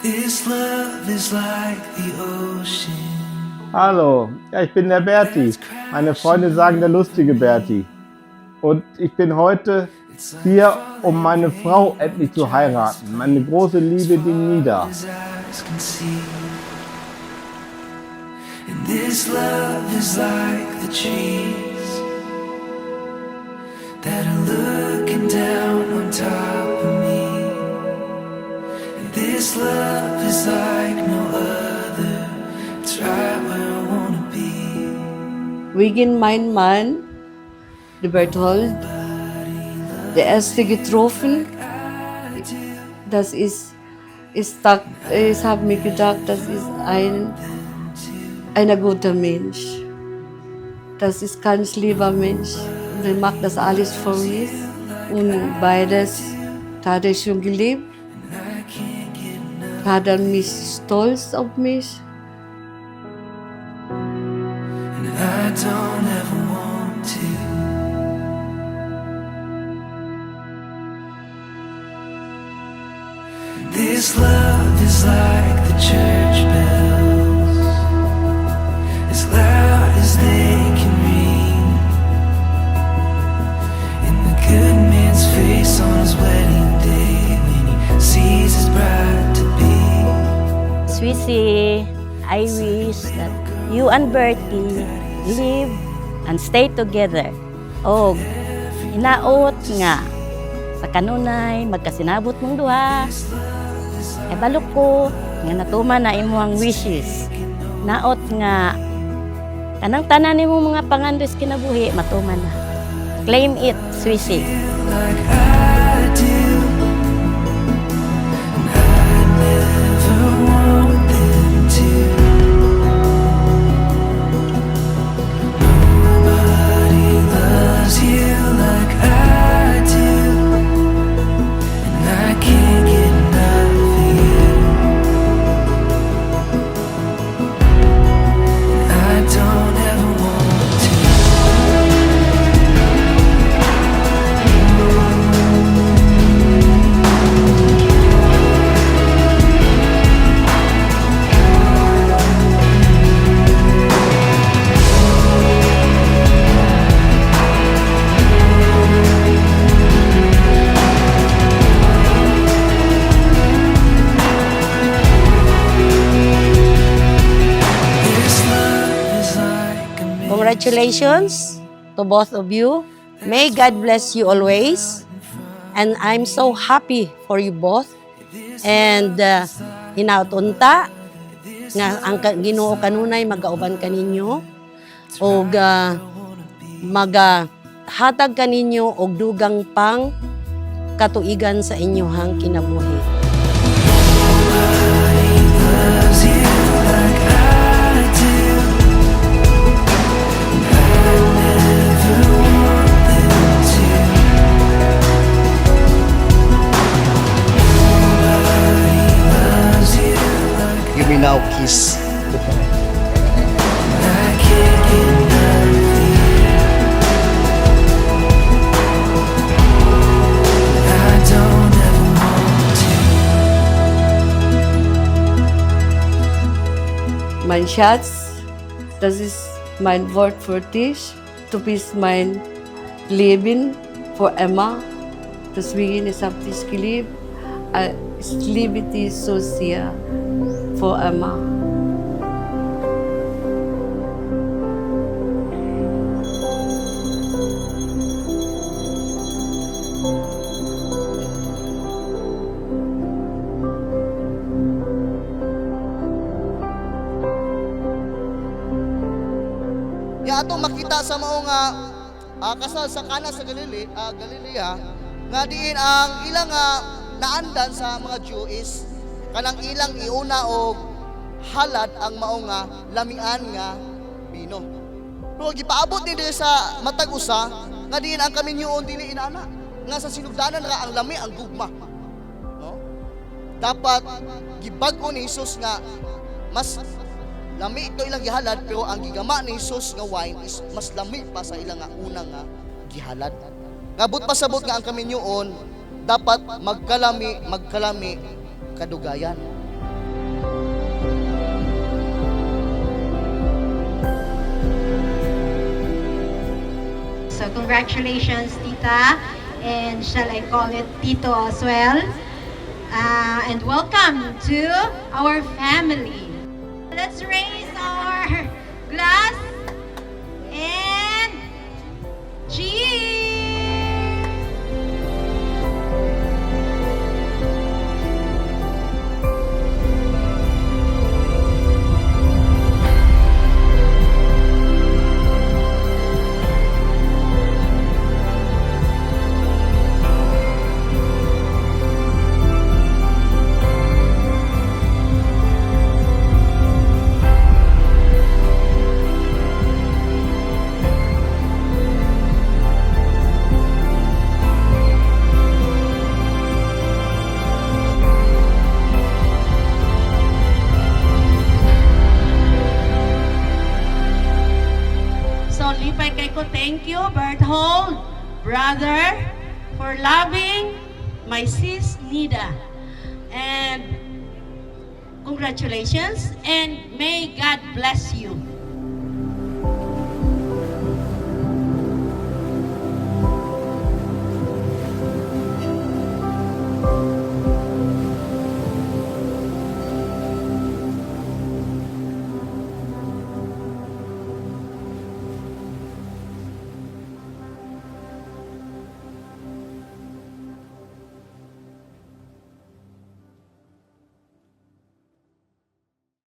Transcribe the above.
This love is like the ocean. Hallo, ja, ich bin der Berti. Meine Freunde sagen der lustige Berti. Und ich bin heute hier, um meine Frau endlich zu heiraten. Meine große Liebe, die Nida. His eyes can see. And this love is like the trees that are looking down on top of me. And this love is like no other. It's right where I wanna be. Wegen mein Mann, der Berthold, der erste getroffen, ich habe mir gedacht, das ist ein guter Mensch. Das ist ganz lieber Mensch. Der macht das alles für mich. Und beides hat er schon geliebt. Hat er mich stolz auf mich. And I don't ever want to. This love is like the church bells, as loud as they can ring. In the good man's face on his wedding day, when he sees his bride to be. Sweetie, I wish that you and Bertie live and stay together. O, inaot nga, sa kanunay, magkasinabot mong duha. E balok ko, nga natuman na imuhang wishes. Naot nga, kanang tanan mo mga pangandos kinabuhi, matuman na. Claim it, Sweetie. Like I do, and I never want them to. Nobody loves you like I do, and I can't get enough of you. And I don't ever want to. This love is like a Congratulations to both of you. May God bless you always. And I'm so happy for you both. And hinautunta nga ang Ginoo kanunay magauban kaninyo og hatag kaninyo og dugang pang katuigan sa inyohang kinabuhi. loves you like I do. I never want them to. Nobody loves you like You may now kiss the bride. I can't get enough of you. I don't ever want to. Mein Schatz, das ist mein Wort für dich. Du bist mein Leben für immer. Deswegen ich habe dich geliebt. Ich liebe dich so sehr für immer. Ya atong makita sa mao nga kasal sa Kana sa Galilea nga diin ang ilang naandan sa mga Jew is kanang ilang iuna og halad ang mao nga lamian nga bino. Pero gipaabot ni diri sa matag usa nga diin ang kaminyoon dili inana nga sa sinugdanan ra ang lami ang gugma. No? Dapat gibag-o ni Jesus nga mas lami ito ilang gihalad pero ang gigama ni Jesus nga wine is mas lami pa sa ilang nga unang nga gihalad. Ngabot pasabot nga ang kaminyoon dapat magkalami kadugayan. So congratulations, Tita, and shall I call it Tito as well. And welcome to our family. Let's raise our glass and cheers! So, lipay kay ko, thank you, Berthold, brother, for loving my sis, Nida. And congratulations, and may God bless you.